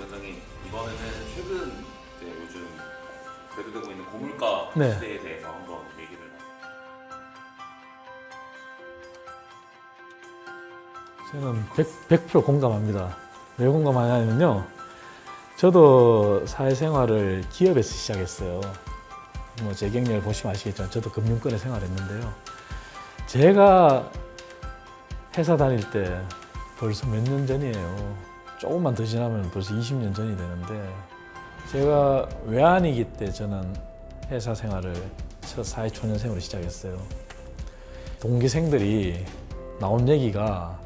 위원장님, 이번에는 최근 이제 요즘 대두되고 있는 고물가 네. 시대에 대해서 한번 얘기를 저는 100% 공감합니다. 왜 공감하냐면요. 저도 사회생활을 기업에서 시작했어요. 뭐 제 경력을 보시면 아시겠지만 저도 금융권에 생활했는데요. 제가 회사 다닐 때 벌써 몇 년 전이에요. 조금만 더 지나면 벌써 20년 전이 되는데 제가 외환위기 때 저는 회사 생활을 첫 사회초년생으로 시작했어요. 동기생들이 나온 얘기가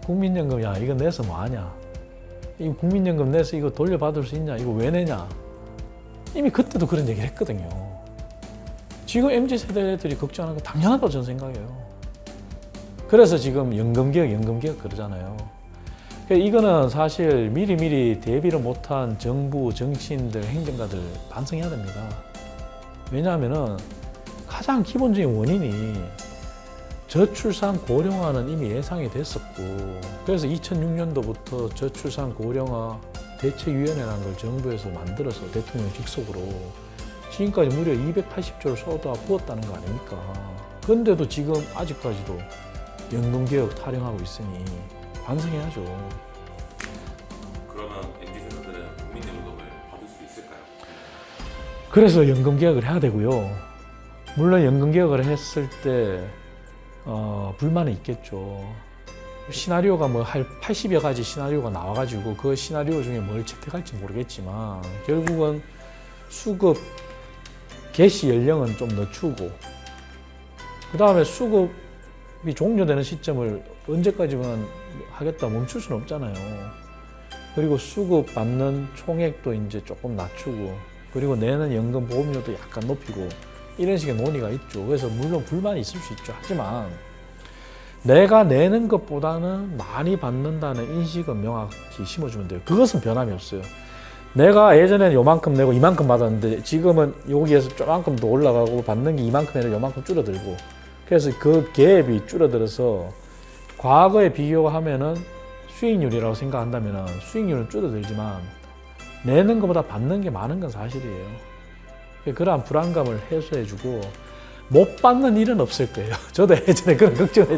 국민연금, 야 이거 내서 뭐하냐, 이거 국민연금 내서 이거 돌려받을 수 있냐, 이거 왜 내냐. 이미 그때도 그런 얘기를 했거든요. 지금 MZ세대들이 걱정하는 거 당연하다고 저는 생각해요. 그래서 지금 연금개혁 그러잖아요. 이거는 사실 미리미리 대비를 못한 정부, 정치인들, 행정가들 반성해야 됩니다. 왜냐하면 가장 기본적인 원인이 저출산 고령화는 이미 예상이 됐었고, 그래서 2006년도부터 저출산 고령화 대책위원회라는 걸 정부에서 만들어서 대통령 직속으로 지금까지 무려 280조를 쏟아 부었다는 거 아닙니까? 그런데도 지금 아직까지도 연금개혁 타령하고 있으니 반성해야죠. 그러면 MZ세대들은 국민연금을 받을 수 있을까요? 그래서 연금개혁을 해야 되고요. 물론 연금개혁을 했을 때 불만은 있겠죠. 시나리오가 뭐 할 80여 가지 시나리오가 나와가지고 그 시나리오 중에 뭘 채택할지 모르겠지만 결국은 수급 개시 연령은 좀 늦추고, 그 다음에 수급이 종료되는 시점을 언제까지만 하겠다 멈출 수는 없잖아요. 그리고 수급 받는 총액도 이제 조금 낮추고, 그리고 내는 연금 보험료도 약간 높이고, 이런 식의 논의가 있죠. 그래서 물론 불만이 있을 수 있죠. 하지만 내가 내는 것보다는 많이 받는다는 인식은 명확히 심어주면 돼요. 그것은 변함이 없어요. 내가 예전에는 요만큼 내고 이만큼 받았는데 지금은 여기에서 조만큼 더 올라가고 받는 게 이만큼 아니라 요만큼 줄어들고, 그래서 그 갭이 줄어들어서 과거에 비교하면은 수익률이라고 생각한다면 수익률은 줄어들지만 내는 것보다 받는 게 많은 건 사실이에요. 그러한 불안감을 해소해주고, 못 받는 일은 없을 거예요. 저도 예전에 그런 걱정을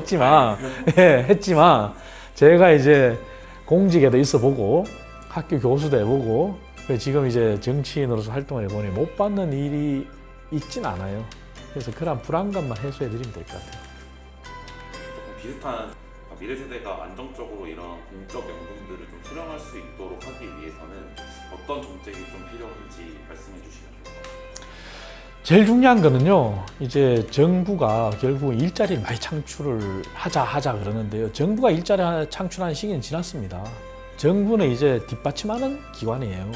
했지만, 제가 이제 공직에도 있어 보고, 학교 교수도 해보고, 지금 이제 정치인으로서 활동을 해보니 못 받는 일이 있진 않아요. 그래서 그런 불안감만 해소해드리면 될 것 같아요. 조금 비슷한 미래 세대가 안정적으로 이런 공적 연금들을 좀 수령할 수 있도록 하기 위해서는 어떤 정책이 좀 필요한지 말씀해 주시면 좋을 것 같아요. 제일 중요한 거는요, 이제 정부가 결국 일자리를 많이 창출을 하자 그러는데요. 정부가 일자리 창출하는 시기는 지났습니다. 정부는 이제 뒷받침하는 기관이에요.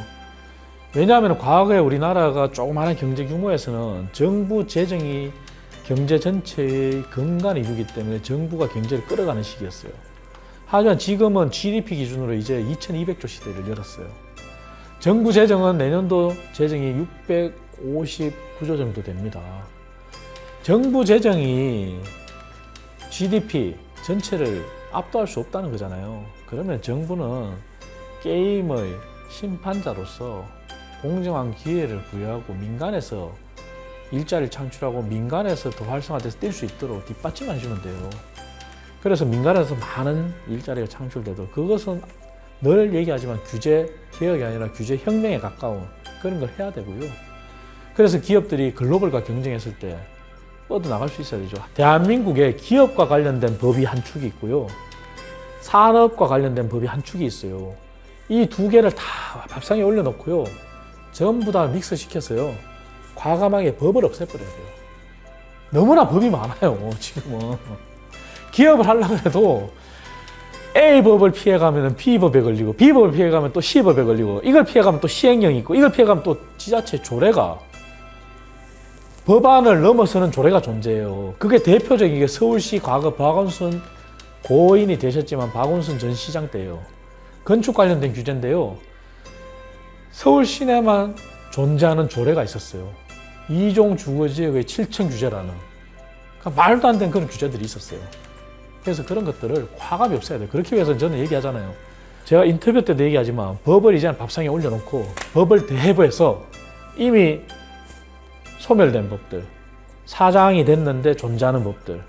왜냐하면 과거에 우리나라가 조그마한 경제 규모에서는 정부 재정이 경제 전체의 근간을 이루기 때문에 정부가 경제를 끌어가는 시기였어요. 하지만 지금은 GDP 기준으로 이제 2200조 시대를 열었어요. 정부 재정은 내년도 재정이 659조 정도 됩니다. 정부 재정이 GDP 전체를 압도할 수 없다는 거잖아요. 그러면 정부는 게임의 심판자로서 공정한 기회를 부여하고 민간에서 일자리를 창출하고 민간에서 더 활성화돼서 뛸 수 있도록 뒷받침만 해주면 돼요. 그래서 민간에서 많은 일자리가 창출돼도 그것은 늘 얘기하지만 규제 개혁이 아니라 규제 혁명에 가까운 그런 걸 해야 되고요. 그래서 기업들이 글로벌과 경쟁했을 때 뻗어나갈 수 있어야 되죠. 대한민국에 기업과 관련된 법이 한 축이 있고요. 산업과 관련된 법이 한 축이 있어요. 이 두 개를 다 밥상에 올려놓고요. 전부 다 믹스시켜서요. 과감하게 법을 없애버려야 돼요. 너무나 법이 많아요, 지금은. 기업을 하려고 해도 A법을 피해가면 B법에 걸리고, B법을 피해가면 또 C법에 걸리고, 이걸 피해가면 또 시행령이 있고, 이걸 피해가면 또 지자체 조례가, 법안을 넘어서는 조례가 존재해요. 그게 대표적인 게 서울시 과거 박원순 고인이 되셨지만 박원순 전 시장 때예요. 건축 관련된 규제인데요. 서울 시내만 존재하는 조례가 있었어요. 2종 주거지역의 7층 규제라는. 그러니까 말도 안 되는 그런 규제들이 있었어요. 그래서 그런 것들을 과감히 없애야 돼요. 그렇기 위해서 저는 얘기하잖아요. 제가 인터뷰 때도 얘기하지만 법을 이제는 밥상에 올려놓고 법을 대해부해서 이미 소멸된 법들, 사장이 됐는데 존재하는 법들,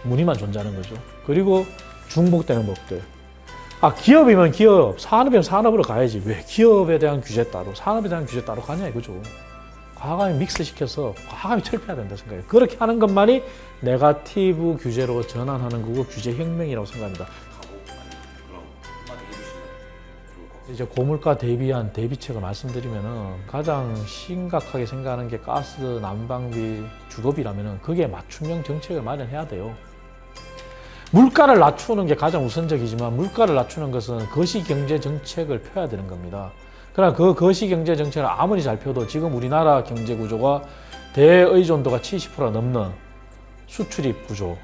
무늬만 존재하는 거죠. 그리고 중복되는 법들. 기업이면 기업, 산업이면 산업으로 가야지. 왜 기업에 대한 규제 따로, 산업에 대한 규제 따로 가냐 이거죠. 과감히 믹스시켜서 과감히 철폐해야 된다 생각해요. 그렇게 하는 것만이 네거티브 규제로 전환하는 거고 규제 혁명이라고 생각합니다. 그럼 한마디 해주시면 좋을 것 같습니다. 이제 고물가 대비한 대비책을 말씀드리면은 가장 심각하게 생각하는 게 가스, 난방비, 주거비라면은 그게 맞춤형 정책을 마련해야 돼요. 물가를 낮추는 게 가장 우선적이지만 물가를 낮추는 것은 거시경제 정책을 펴야 되는 겁니다. 그러나 그 거시경제 정책을 아무리 잘 펴도 지금 우리나라 경제 구조가 대의존도가 70% 넘는 수출입 구조,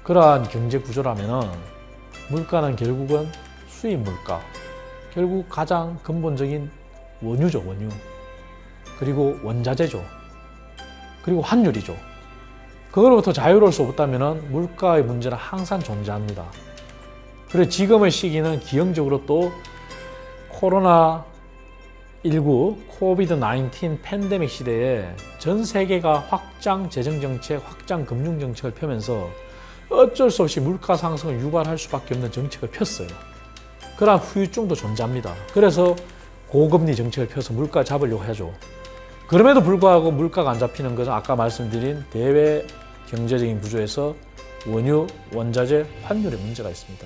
그러한 경제 구조라면은 물가는 결국은 수입 물가, 결국 가장 근본적인 원유죠, 원유. 그리고 원자재죠. 그리고 환율이죠. 그거로부터 자유로울 수 없다면 물가의 문제는 항상 존재합니다. 그리고 지금의 시기는 기형적으로 또 코로나19, 코비드-19 팬데믹 시대에 전 세계가 확장 재정정책, 확장 금융정책을 펴면서 어쩔 수 없이 물가 상승을 유발할 수밖에 없는 정책을 폈어요. 그러한 후유증도 존재합니다. 그래서 고금리 정책을 펴서 물가 잡으려고 하죠. 그럼에도 불구하고 물가가 안 잡히는 것은 아까 말씀드린 대외 경제적인 구조에서 원유, 원자재, 환율의 문제가 있습니다.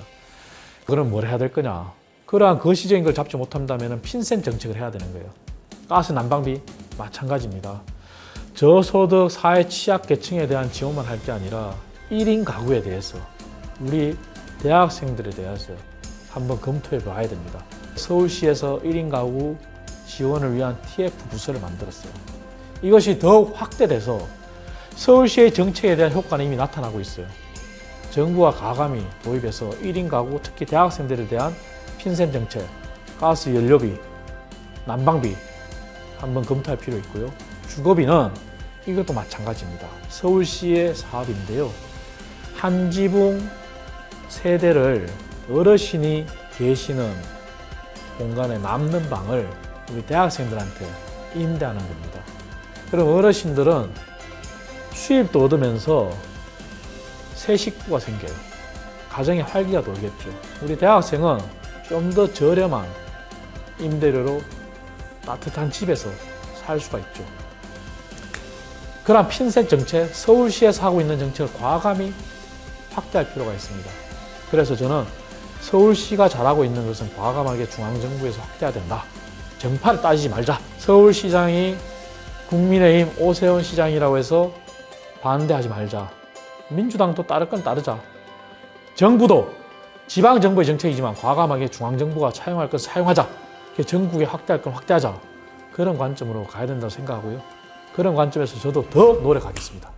그럼 뭘 해야 될 거냐? 그러한 거시적인 걸 잡지 못한다면 핀셋 정책을 해야 되는 거예요. 가스, 난방비 마찬가지입니다. 저소득 사회 취약 계층에 대한 지원만 할 게 아니라 1인 가구에 대해서 우리 대학생들에 대해서 한번 검토해 봐야 됩니다. 서울시에서 1인 가구 지원을 위한 TF 부서를 만들었어요. 이것이 더욱 확대돼서 서울시의 정책에 대한 효과는 이미 나타나고 있어요. 정부가 과감히 도입해서 1인 가구, 특히 대학생들에 대한 핀셋 정책, 가스 연료비, 난방비 한번 검토할 필요 있고요. 주거비는 이것도 마찬가지입니다. 서울시의 사업인데요. 한 지붕 세대를 어르신이 계시는 공간에 남는 방을 우리 대학생들한테 임대하는 겁니다. 그럼 어르신들은 수입도 얻으면서 새 식구가 생겨요. 가정의 활기가 돌겠죠. 우리 대학생은 좀 더 저렴한 임대료로 따뜻한 집에서 살 수가 있죠. 그런 핀셋 정책, 서울시에서 하고 있는 정책을 과감히 확대할 필요가 있습니다. 그래서 저는 서울시가 잘하고 있는 것은 과감하게 중앙정부에서 확대해야 된다. 정파를 따지지 말자. 서울시장이 국민의힘 오세훈 시장이라고 해서 반대하지 말자. 민주당도 따를 건 따르자. 정부도 지방정부의 정책이지만 과감하게 중앙정부가 차용할 건 사용하자. 전국에 확대할 건 확대하자. 그런 관점으로 가야 된다고 생각하고요. 그런 관점에서 저도 더 노력하겠습니다.